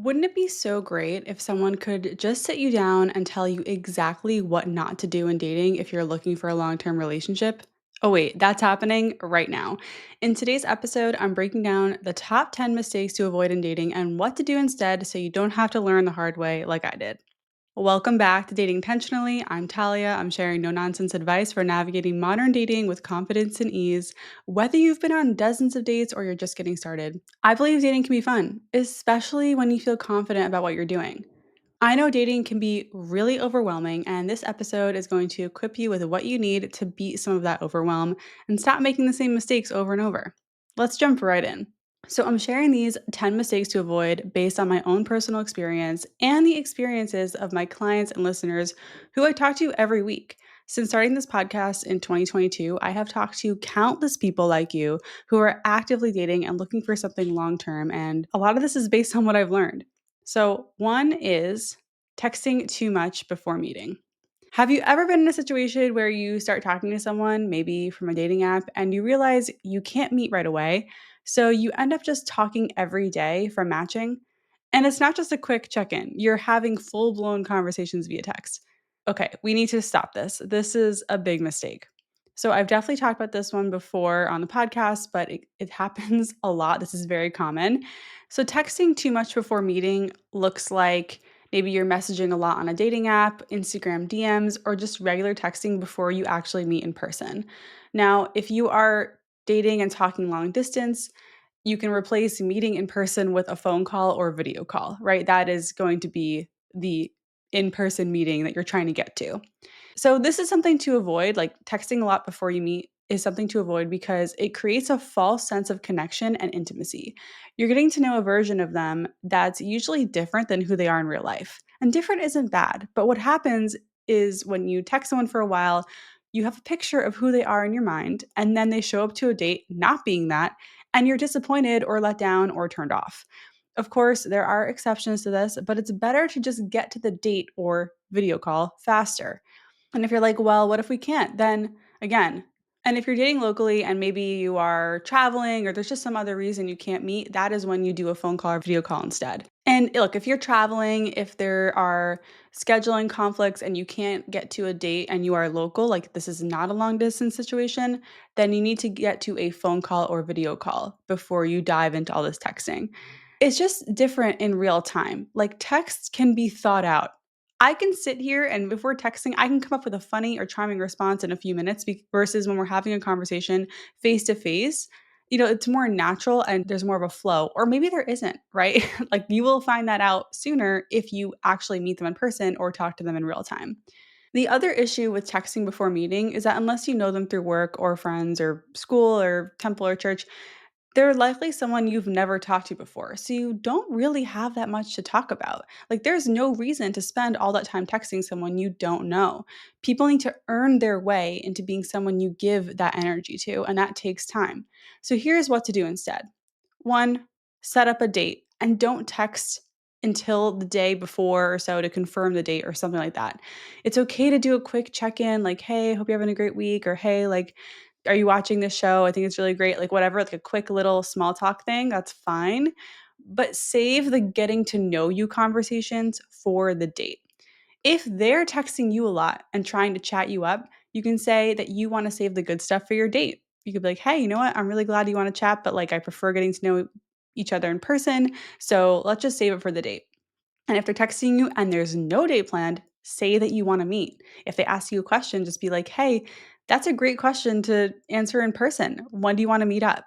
Wouldn't it be so great if someone could just sit you down and tell you exactly what not to do in dating if you're looking for a long term relationship? Oh, wait, that's happening right now. In today's episode, I'm breaking down the top 10 mistakes to avoid in dating and what to do instead so you don't have to learn the hard way like I did. Welcome back to Dating Intentionally. I'm Talia. I'm sharing no nonsense advice for navigating modern dating with confidence and ease. Whether you've been on dozens of dates or you're just getting started, I believe dating can be fun, especially when you feel confident about what you're doing. I know dating can be really overwhelming, and this episode is going to equip you with what you need to beat some of that overwhelm and stop making the same mistakes over and over. Let's jump right in. So, I'm sharing these 10 mistakes to avoid based on my own personal experience and the experiences of my clients and listeners who I talk to every week. Since starting this podcast in 2022, I have talked to countless people like you who are actively dating and looking for something long term. And a lot of this is based on what I've learned. So, one is texting too much before meeting. Have you ever been in a situation where you start talking to someone, maybe from a dating app, and you realize you can't meet right away? So you end up just talking every day for matching. And it's not just a quick check in, you're having full blown conversations via text. Okay, we need to stop this. This is a big mistake. So I've definitely talked about this one before on the podcast, but it happens a lot. This is very common. So texting too much before meeting looks like maybe you're messaging a lot on a dating app, Instagram DMs, or just regular texting before you actually meet in person. Now, if you are dating and talking long distance, you can replace meeting in person with a phone call or video call, right? That is going to be the in person meeting that you're trying to get to. So this is something to avoid, like texting a lot before you meet is something to avoid because it creates a false sense of connection and intimacy. You're getting to know a version of them that's usually different than who they are in real life. And different isn't bad, but what happens is when you text someone for a while, you have a picture of who they are in your mind, and then they show up to a date not being that, and you're disappointed or let down or turned off. Of course, there are exceptions to this, but it's better to just get to the date or video call faster. And if you're like, well, what if we can't? Then again, and if you're dating locally and maybe you are traveling or there's just some other reason you can't meet, that is when you do a phone call or video call instead. And look, if you're traveling, if there are scheduling conflicts and you can't get to a date and you are local, like this is not a long distance situation, then you need to get to a phone call or video call before you dive into all this texting. It's just different in real time. Like texts can be thought out. I can sit here and if we're texting, I can come up with a funny or charming response in a few minutes versus when we're having a conversation face to face. It's more natural and there's more of a flow, or maybe there isn't, right? Like you will find that out sooner if you actually meet them in person or talk to them in real time. The other issue with texting before meeting is that unless you know them through work or friends or school or temple or church, they're likely someone you've never talked to before, so you don't really have that much to talk about. Like, there's no reason to spend all that time texting someone you don't know. People need to earn their way into being someone you give that energy to, and that takes time. So, here's what to do instead. One, set up a date and don't text until the day before or so to confirm the date or something like that. It's okay to do a quick check in, like, hey, hope you're having a great week, or hey, like, are you watching this show? I think it's really great. Like, whatever, like a quick little small talk thing, that's fine. But save the getting to know you conversations for the date. If they're texting you a lot and trying to chat you up, you can say that you want to save the good stuff for your date. You could be like, hey, you know what? I'm really glad you want to chat, but like I prefer getting to know each other in person. So let's just save it for the date. And if they're texting you and there's no date planned, say that you want to meet. If they ask you a question, just be like, hey, that's a great question to answer in person. When do you want to meet up?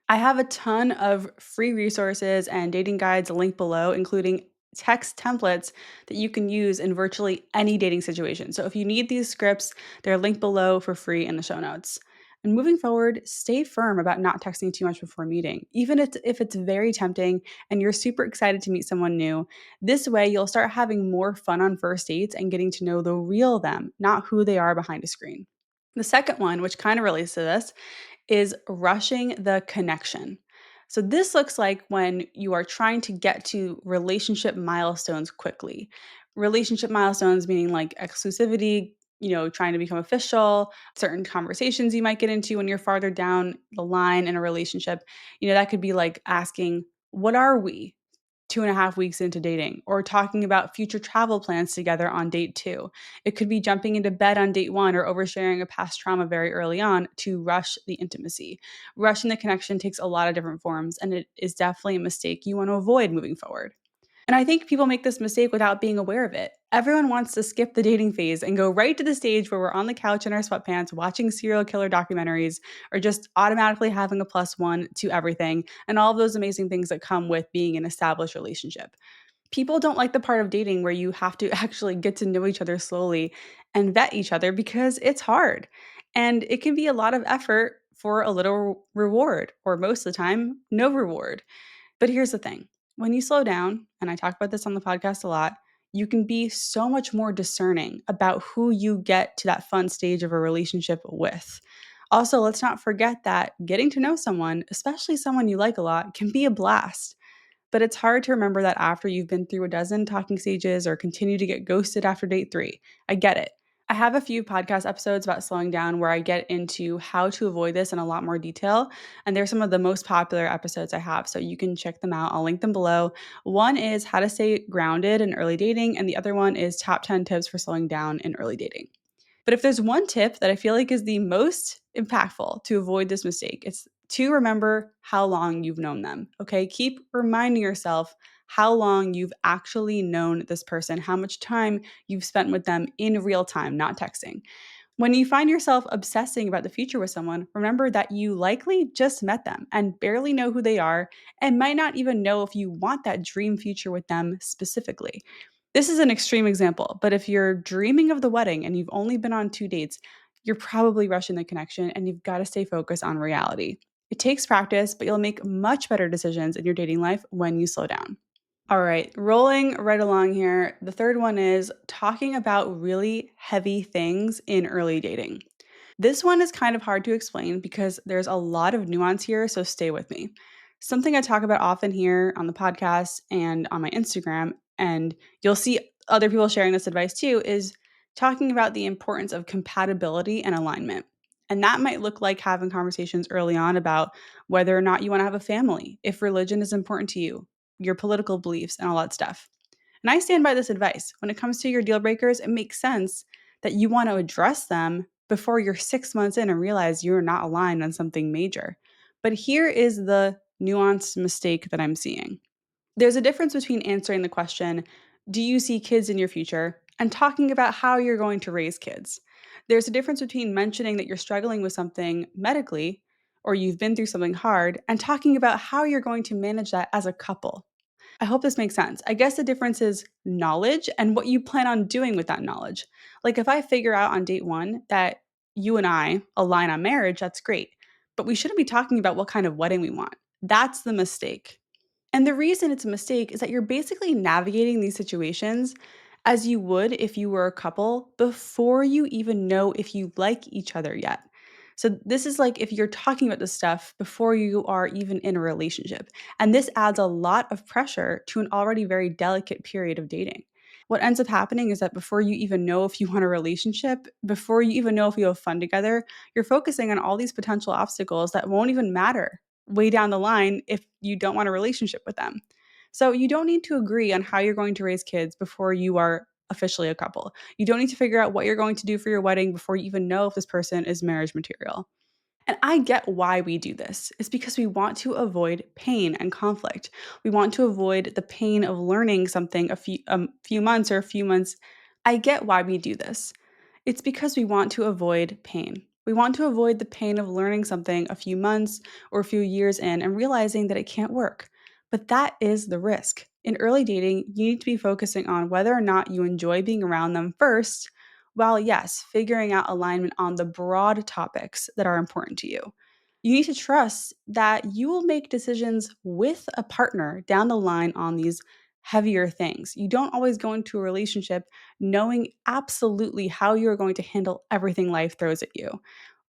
I have a ton of free resources and dating guides linked below, including text templates that you can use in virtually any dating situation. So if you need these scripts, they're linked below for free in the show notes. And moving forward, stay firm about not texting too much before meeting, even if it's very tempting and you're super excited to meet someone new. This way, you'll start having more fun on first dates and getting to know the real them, not who they are behind a screen. The second one, which kind of relates to this, is rushing the connection. So, this looks like when you are trying to get to relationship milestones quickly. Relationship milestones meaning like exclusivity, trying to become official, certain conversations you might get into when you're farther down the line in a relationship. That could be like asking, what are we? 2.5 weeks into dating, or talking about future travel plans together on date two. It could be jumping into bed on date one or oversharing a past trauma very early on to rush the intimacy. Rushing the connection takes a lot of different forms, and it is definitely a mistake you want to avoid moving forward. And I think people make this mistake without being aware of it. Everyone wants to skip the dating phase and go right to the stage where we're on the couch in our sweatpants watching serial killer documentaries, or just automatically having a plus one to everything and all of those amazing things that come with being an established relationship. People don't like the part of dating where you have to actually get to know each other slowly and vet each other because it's hard. And it can be a lot of effort for a little reward, or most of the time, no reward. But here's the thing, when you slow down, and I talk about this on the podcast a lot, you can be so much more discerning about who you get to that fun stage of a relationship with. Also, let's not forget that getting to know someone, especially someone you like a lot, can be a blast. But it's hard to remember that after you've been through a dozen talking stages or continue to get ghosted after date three. I get it. I have a few podcast episodes about slowing down where I get into how to avoid this in a lot more detail. And they're some of the most popular episodes I have. So you can check them out. I'll link them below. One is how to stay grounded in early dating, and the other one is top 10 tips for slowing down in early dating. But if there's one tip that I feel like is the most impactful to avoid this mistake, it's to remember how long you've known them. Okay. Keep reminding yourself how long you've actually known this person, how much time you've spent with them in real time, not texting. When you find yourself obsessing about the future with someone, remember that you likely just met them and barely know who they are, and might not even know if you want that dream future with them specifically. This is an extreme example, but if you're dreaming of the wedding and you've only been on two dates, you're probably rushing the connection, and you've got to stay focused on reality. It takes practice, but you'll make much better decisions in your dating life when you slow down. All right, rolling right along here. The third one is talking about really heavy things in early dating. This one is kind of hard to explain because there's a lot of nuance here, so stay with me. Something I talk about often here on the podcast and on my Instagram, and you'll see other people sharing this advice too, is talking about the importance of compatibility and alignment. And that might look like having conversations early on about whether or not you want to have a family, if religion is important to you, your political beliefs, and all that stuff. And I stand by this advice. When it comes to your deal breakers, it makes sense that you want to address them before you're 6 months in and realize you're not aligned on something major. But here is the nuanced mistake that I'm seeing. There's a difference between answering the question, do you see kids in your future, and talking about how you're going to raise kids. There's a difference between mentioning that you're struggling with something medically or you've been through something hard and talking about how you're going to manage that as a couple. I hope this makes sense. I guess the difference is knowledge and what you plan on doing with that knowledge. Like if I figure out on date one that you and I align on marriage, that's great. But we shouldn't be talking about what kind of wedding we want. That's the mistake. And the reason it's a mistake is that you're basically navigating these situations as you would if you were a couple before you even know if you like each other yet. So, this is like if you're talking about this stuff before you are even in a relationship. And this adds a lot of pressure to an already very delicate period of dating. What ends up happening is that before you even know if you want a relationship, before you even know if you have fun together, you're focusing on all these potential obstacles that won't even matter way down the line if you don't want a relationship with them. So you don't need to agree on how you're going to raise kids before you are officially a couple. You don't need to figure out what you're going to do for your wedding before you even know if this person is marriage material. And I get why we do this. It's because we want to avoid pain and conflict. We want to avoid the pain of learning something a few months or a few months. I get why we do this. It's because we want to avoid pain. We want to avoid the pain of learning something a few months or a few years in and realizing that it can't work. But that is the risk. In early dating, you need to be focusing on whether or not you enjoy being around them first, while yes, figuring out alignment on the broad topics that are important to you. You need to trust that you will make decisions with a partner down the line on these heavier things. You don't always go into a relationship knowing absolutely how you're going to handle everything life throws at you.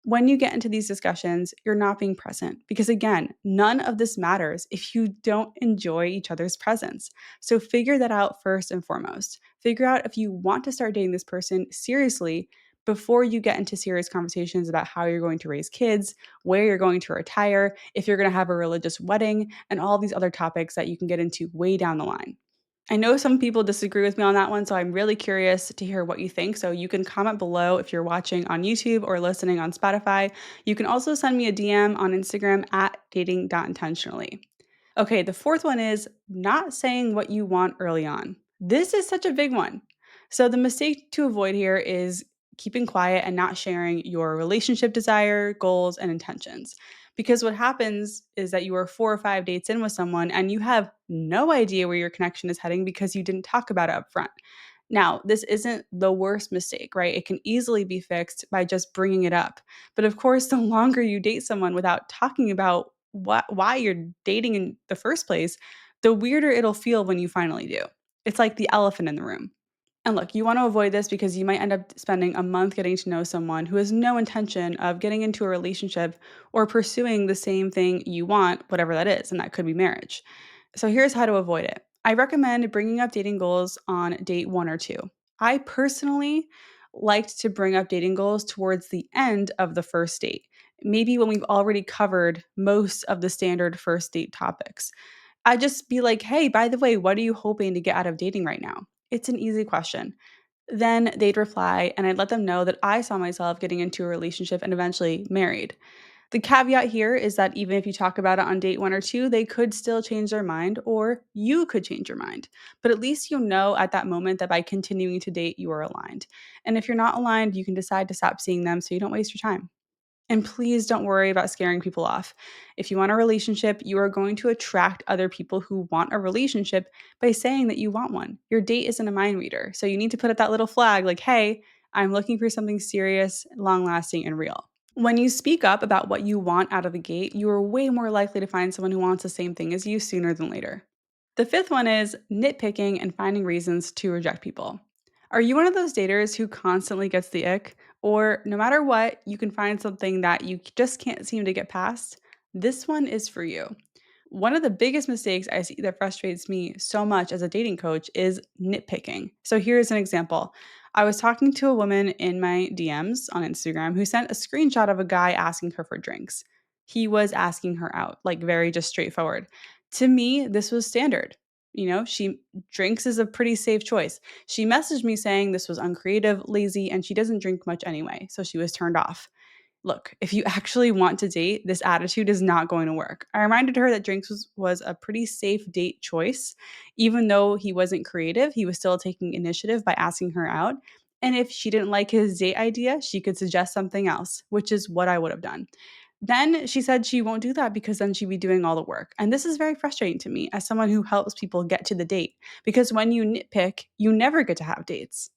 When you get into these discussions, you're not being present because, again, none of this matters if you don't enjoy each other's presence. So, figure that out first and foremost. Figure out if you want to start dating this person seriously before you get into serious conversations about how you're going to raise kids, where you're going to retire, if you're going to have a religious wedding, and all these other topics that you can get into way down the line. I know some people disagree with me on that one, so I'm really curious to hear what you think. So you can comment below if you're watching on YouTube or listening on Spotify. You can also send me a DM on Instagram at dating.intentionally. Okay, the fourth one is not saying what you want early on. This is such a big one. So, the mistake to avoid here is keeping quiet and not sharing your relationship desire, goals, and intentions. Because what happens is that you are 4 or 5 dates in with someone and you have no idea where your connection is heading because you didn't talk about it up front. Now, this isn't the worst mistake, right? It can easily be fixed by just bringing it up. But of course, the longer you date someone without talking about why you're dating in the first place, the weirder it'll feel when you finally do. It's like the elephant in the room. And look, you want to avoid this because you might end up spending a month getting to know someone who has no intention of getting into a relationship or pursuing the same thing you want, whatever that is, and that could be marriage. So here's how to avoid it. I recommend bringing up dating goals on date 1 or 2. I personally liked to bring up dating goals towards the end of the first date, maybe when we've already covered most of the standard first date topics. I just be like, hey, by the way, what are you hoping to get out of dating right now? It's an easy question. Then they'd reply, and I'd let them know that I saw myself getting into a relationship and eventually married. The caveat here is that even if you talk about it on date 1 or 2, they could still change their mind, or you could change your mind. But at least you know at that moment that by continuing to date, you are aligned. And if you're not aligned, you can decide to stop seeing them so you don't waste your time. And please don't worry about scaring people off. If you want a relationship, you are going to attract other people who want a relationship by saying that you want one. Your date isn't a mind reader. So you need to put up that little flag like, hey, I'm looking for something serious, long lasting, and real. When you speak up about what you want out of the gate, you are way more likely to find someone who wants the same thing as you sooner than later. The fifth one is nitpicking and finding reasons to reject people. Are you one of those daters who constantly gets the ick? Or no matter what, you can find something that you just can't seem to get past? This one is for you. One of the biggest mistakes I see that frustrates me so much as a dating coach is nitpicking. So here's an example. I was talking to a woman in my DMs on Instagram who sent a screenshot of a guy asking her for drinks. He was asking her out, like very just straightforward. To me, this was standard. She drinks is a pretty safe choice. She messaged me saying this was uncreative, lazy, and she doesn't drink much anyway, so she was turned off. Look, if you actually want to date, this attitude is not going to work. I reminded her that drinks was a pretty safe date choice. Even though he wasn't creative, he was still taking initiative by asking her out. And if she didn't like his date idea, she could suggest something else, which is what I would have done. Then she said she won't do that because then she'd be doing all the work. And this is very frustrating to me as someone who helps people get to the date because when you nitpick, you never get to have dates.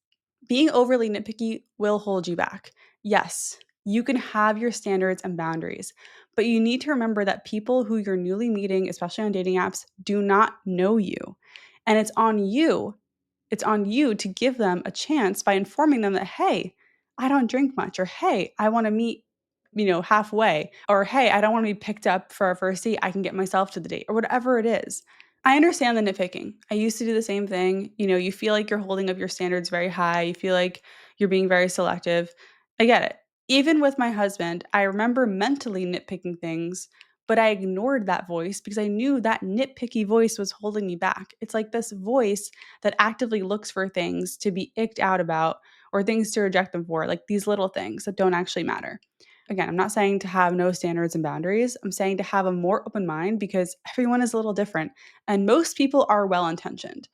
Being overly nitpicky will hold you back. Yes, you can have your standards and boundaries, but you need to remember that people who you're newly meeting, especially on dating apps, do not know you. And it's on you. It's on you to give them a chance by informing them that, hey, I don't drink much, or hey, I want to meet, halfway, or hey, I don't want to be picked up for our first date. I can get myself to the date, or whatever it is. I understand the nitpicking. I used to do the same thing. You feel like you're holding up your standards very high. You feel like you're being very selective. I get it. Even with my husband, I remember mentally nitpicking things, but I ignored that voice because I knew that nitpicky voice was holding me back. It's like this voice that actively looks for things to be icked out about or things to reject them for, like these little things that don't actually matter. Again, I'm not saying to have no standards and boundaries. I'm saying to have a more open mind because everyone is a little different and most people are well intentioned.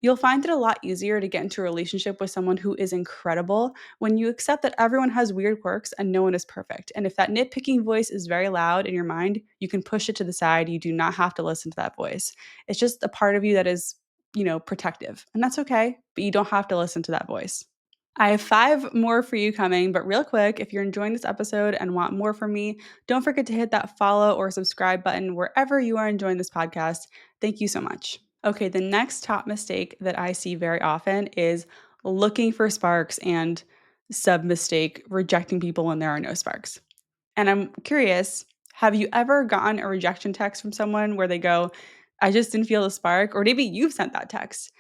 You'll find it a lot easier to get into a relationship with someone who is incredible when you accept that everyone has weird quirks and no one is perfect. And if that nitpicking voice is very loud in your mind, you can push it to the side. You do not have to listen to that voice. It's just a part of you that is, protective. And that's okay, but you don't have to listen to that voice. I have 5 more for you coming, but real quick, if you're enjoying this episode and want more from me, don't forget to hit that follow or subscribe button wherever you are enjoying this podcast. Thank you so much. Okay, the next top mistake that I see very often is looking for sparks and sub mistake rejecting people when there are no sparks. And I'm curious, have you ever gotten a rejection text from someone where they go, I just didn't feel a spark? Or maybe you've sent that text.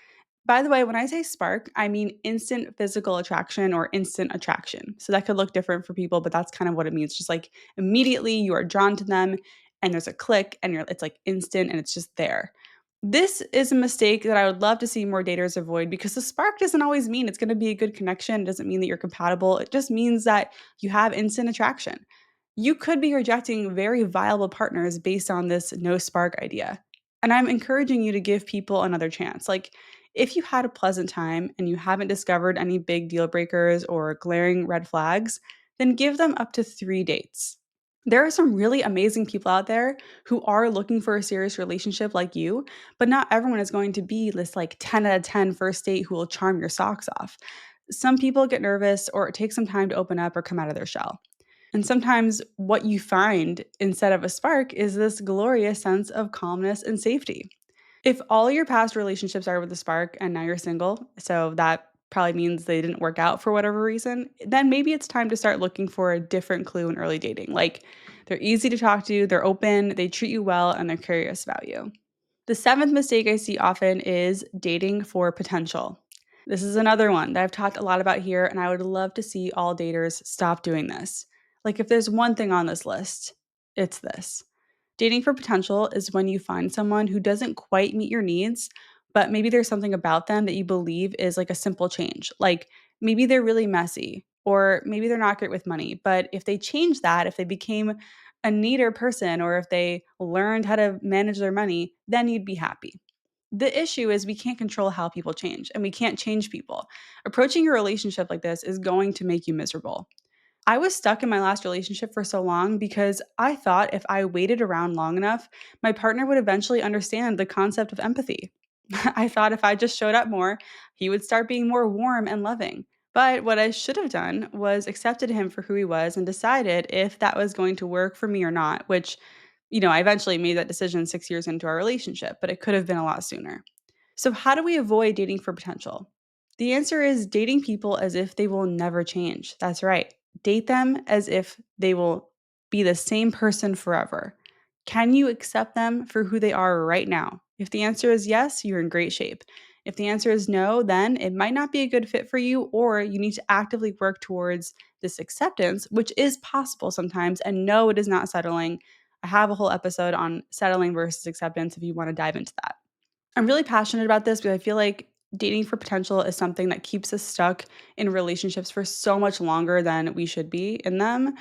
By the way, when I say spark, I mean instant physical attraction or instant attraction. So that could look different for people, but that's kind of what it means. Just like immediately you are drawn to them and there's a click and it's like instant and it's just there. This is a mistake that I would love to see more daters avoid because the spark doesn't always mean it's going to be a good connection. It doesn't mean that you're compatible. It just means that you have instant attraction. You could be rejecting very viable partners based on this no spark idea. And I'm encouraging you to give people another chance. Like, if you had a pleasant time and you haven't discovered any big deal breakers or glaring red flags, then give them up to 3 dates. There are some really amazing people out there who are looking for a serious relationship like you, but not everyone is going to be this like 10 out of 10 first date who will charm your socks off. Some people get nervous or it takes some time to open up or come out of their shell. And sometimes what you find instead of a spark is this glorious sense of calmness and safety. If all your past relationships are with a spark and now you're single, so that probably means they didn't work out for whatever reason, then maybe it's time to start looking for a different clue in early dating. Like they're easy to talk to, they're open, they treat you well, and they're curious about you. The seventh mistake I see often is dating for potential. This is another one that I've talked a lot about here, and I would love to see all daters stop doing this. Like, if there's one thing on this list, it's this. Dating for potential is when you find someone who doesn't quite meet your needs, but maybe there's something about them that you believe is like a simple change. Like maybe they're really messy, or maybe they're not great with money. But if they change that, if they became a neater person, or if they learned how to manage their money, then you'd be happy. The issue is we can't control how people change and we can't change people. Approaching your relationship like this is going to make you miserable. I was stuck in my last relationship for so long because I thought if I waited around long enough, my partner would eventually understand the concept of empathy. I thought if I just showed up more, he would start being more warm and loving. But what I should have done was accepted him for who he was and decided if that was going to work for me or not, which, I eventually made that decision 6 years into our relationship, but it could have been a lot sooner. So, how do we avoid dating for potential? The answer is dating people as if they will never change. That's right. Date them as if they will be the same person forever. Can you accept them for who they are right now? If the answer is yes, you're in great shape. If the answer is no, then it might not be a good fit for you, or you need to actively work towards this acceptance, which is possible sometimes. And no, it is not settling. I have a whole episode on settling versus acceptance if you want to dive into that. I'm really passionate about this because I feel like dating for potential is something that keeps us stuck in relationships for so much longer than we should be in them.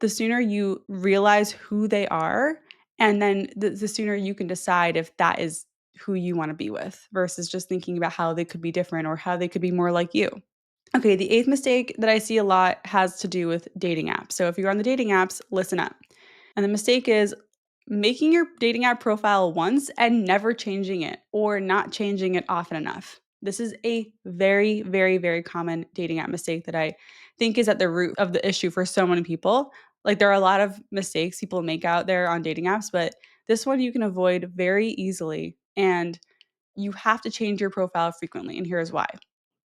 The sooner you realize who they are, and then the sooner you can decide if that is who you want to be with versus just thinking about how they could be different or how they could be more like you. Okay, the eighth mistake that I see a lot has to do with dating apps. So if you're on the dating apps, listen up. And the mistake is making your dating app profile once and never changing it or not changing it often enough. This is a very, very, very common dating app mistake that I think is at the root of the issue for so many people. Like, there are a lot of mistakes people make out there on dating apps, but this one you can avoid very easily. And you have to change your profile frequently. And here's why.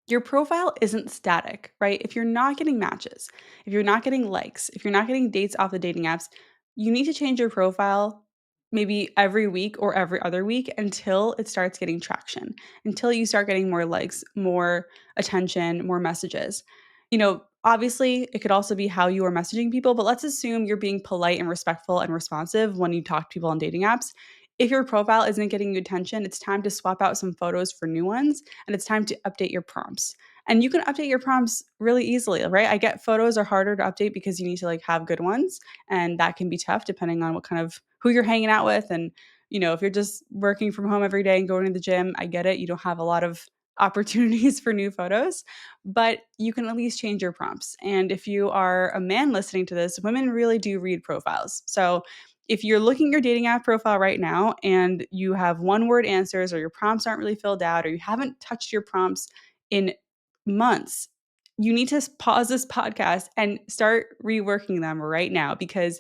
Your profile isn't static, right? If you're not getting matches, if you're not getting likes, if you're not getting dates off the dating apps, you need to change your profile maybe every week or every other week until it starts getting traction, until you start getting more likes, more attention, more messages. Obviously, it could also be how you are messaging people, but let's assume you're being polite and respectful and responsive when you talk to people on dating apps. If your profile isn't getting you attention, it's time to swap out some photos for new ones and it's time to update your prompts. And you can update your prompts really easily, right? I get photos are harder to update because you need to like have good ones, and that can be tough depending on what kind of who you're hanging out with. And if you're just working from home every day and going to the gym, I get it. You don't have a lot of opportunities for new photos, but you can at least change your prompts. And if you are a man listening to this, women really do read profiles. So if you're looking at your dating app profile right now and you have one word answers, or your prompts aren't really filled out, or you haven't touched your prompts in months, you need to pause this podcast and start reworking them right now, because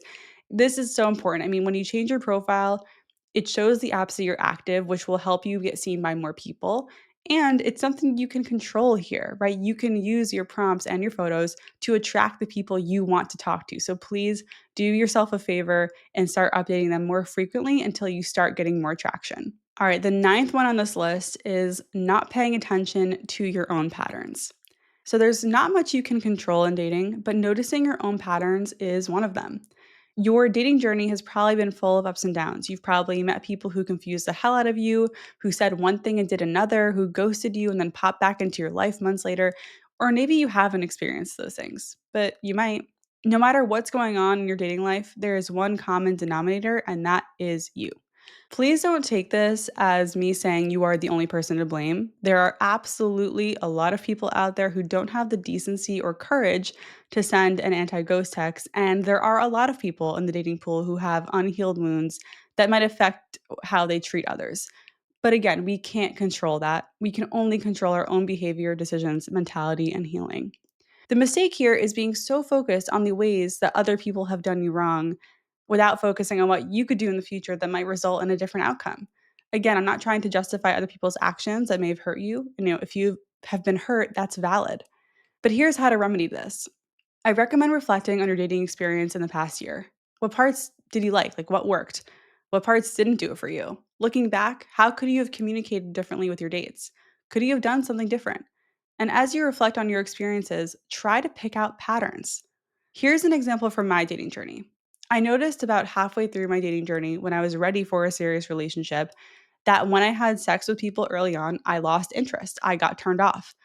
this is so important. I mean, when you change your profile, it shows the apps that you're active, which will help you get seen by more people. And it's something you can control here, right? You can use your prompts and your photos to attract the people you want to talk to. So please do yourself a favor and start updating them more frequently until you start getting more traction. All right, the ninth one on this list is not paying attention to your own patterns. So there's not much you can control in dating, but noticing your own patterns is one of them. Your dating journey has probably been full of ups and downs. You've probably met people who confused the hell out of you, who said one thing and did another, who ghosted you and then popped back into your life months later. Or maybe you haven't experienced those things, but you might. No matter what's going on in your dating life, there is one common denominator, and that is you. Please don't take this as me saying you are the only person to blame. There are absolutely a lot of people out there who don't have the decency or courage to send an anti ghost text. And there are a lot of people in the dating pool who have unhealed wounds that might affect how they treat others. But again, we can't control that. We can only control our own behavior, decisions, mentality, and healing. The mistake here is being so focused on the ways that other people have done you wrong without focusing on what you could do in the future that might result in a different outcome. Again, I'm not trying to justify other people's actions that may have hurt you. If you have been hurt, that's valid. But here's how to remedy this. I recommend reflecting on your dating experience in the past year. What parts did you like? Like what worked? What parts didn't do it for you? Looking back, how could you have communicated differently with your dates? Could you have done something different? And as you reflect on your experiences, try to pick out patterns. Here's an example from my dating journey. I noticed about halfway through my dating journey, when I was ready for a serious relationship, that when I had sex with people early on, I lost interest. I got turned off.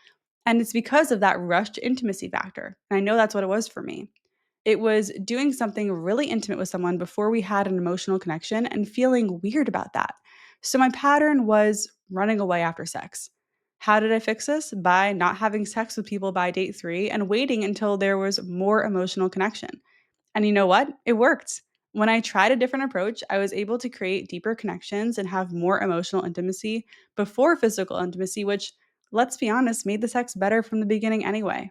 And it's because of that rushed intimacy factor. And I know that's what it was for me. It was doing something really intimate with someone before we had an emotional connection and feeling weird about that. So my pattern was running away after sex. How did I fix this? By not having sex with people by date 3 and waiting until there was more emotional connection. And you know what? It worked. When I tried a different approach, I was able to create deeper connections and have more emotional intimacy before physical intimacy, which, let's be honest, made the sex better from the beginning anyway.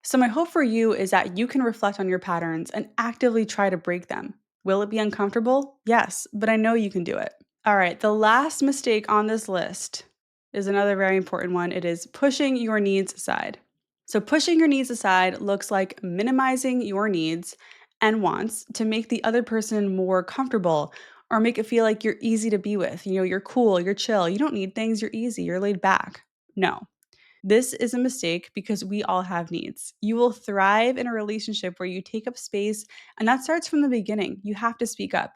So, my hope for you is that you can reflect on your patterns and actively try to break them. Will it be uncomfortable? Yes, but I know you can do it. All right, the last mistake on this list is another very important one. It is pushing your needs aside. So, pushing your needs aside looks like minimizing your needs and wants to make the other person more comfortable or make it feel like you're easy to be with. You're cool, you're chill, you don't need things, you're easy, you're laid back. No, this is a mistake because we all have needs. You will thrive in a relationship where you take up space, and that starts from the beginning. You have to speak up.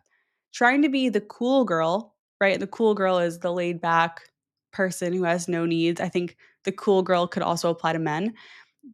Trying to be the cool girl, right? The cool girl is the laid back person who has no needs. I think the cool girl could also apply to men.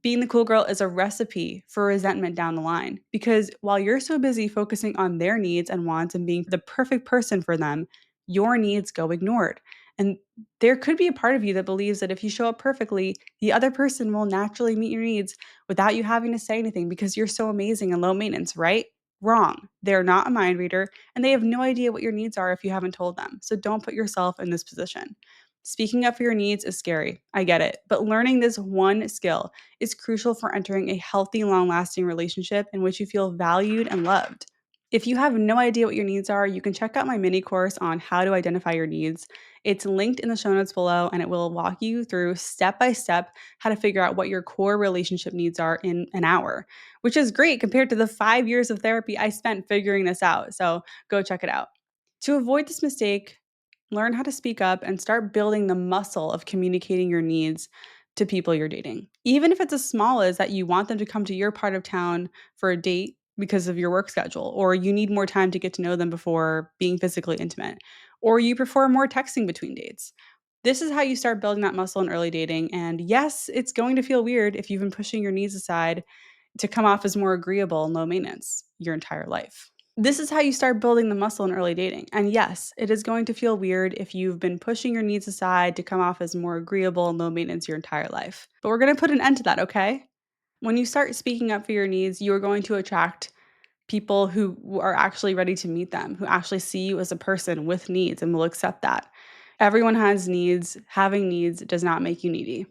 Being the cool girl is a recipe for resentment down the line because while you're so busy focusing on their needs and wants and being the perfect person for them, your needs go ignored. And there could be a part of you that believes that if you show up perfectly, the other person will naturally meet your needs without you having to say anything because you're so amazing and low maintenance, right? Wrong. They're not a mind reader and they have no idea what your needs are if you haven't told them. So don't put yourself in this position. Speaking up for your needs is scary. I get it. But learning this one skill is crucial for entering a healthy, long lasting relationship in which you feel valued and loved. If you have no idea what your needs are, you can check out my mini course on how to identify your needs. It's linked in the show notes below, and it will walk you through step by step how to figure out what your core relationship needs are in an hour, which is great compared to the 5 years of therapy I spent figuring this out. So go check it out. To avoid this mistake, learn how to speak up and start building the muscle of communicating your needs to people you're dating. Even if it's as small as that you want them to come to your part of town for a date because of your work schedule, or you need more time to get to know them before being physically intimate, or you prefer more texting between dates. This is how you start building that muscle in early dating. And yes, it's going to feel weird if you've been pushing your needs aside to come off as more agreeable and low maintenance your entire life. This is how you start building the muscle in early dating. And yes, it is going to feel weird if you've been pushing your needs aside to come off as more agreeable and low maintenance your entire life. But we're going to put an end to that, okay? When you start speaking up for your needs, you are going to attract people who are actually ready to meet them, who actually see you as a person with needs and will accept that. Everyone has needs. Having needs does not make you needy.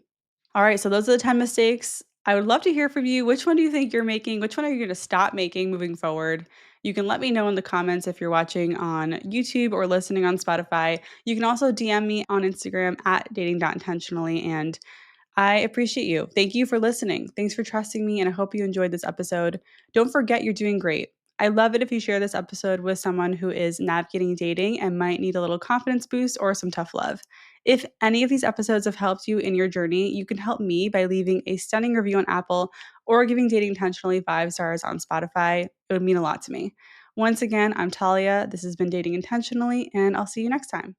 All right, so those are the 10 mistakes. I would love to hear from you. Which one do you think you're making? Which one are you going to stop making moving forward? You can let me know in the comments if you're watching on YouTube or listening on Spotify. You can also DM me on Instagram at dating.intentionally. And I appreciate you. Thank you for listening. Thanks for trusting me. And I hope you enjoyed this episode. Don't forget you're doing great. I love it if you share this episode with someone who is navigating dating and might need a little confidence boost or some tough love. If any of these episodes have helped you in your journey, you can help me by leaving a stunning review on Apple or giving Dating Intentionally 5 stars on Spotify. It would mean a lot to me. Once again, I'm Talia. This has been Dating Intentionally, and I'll see you next time.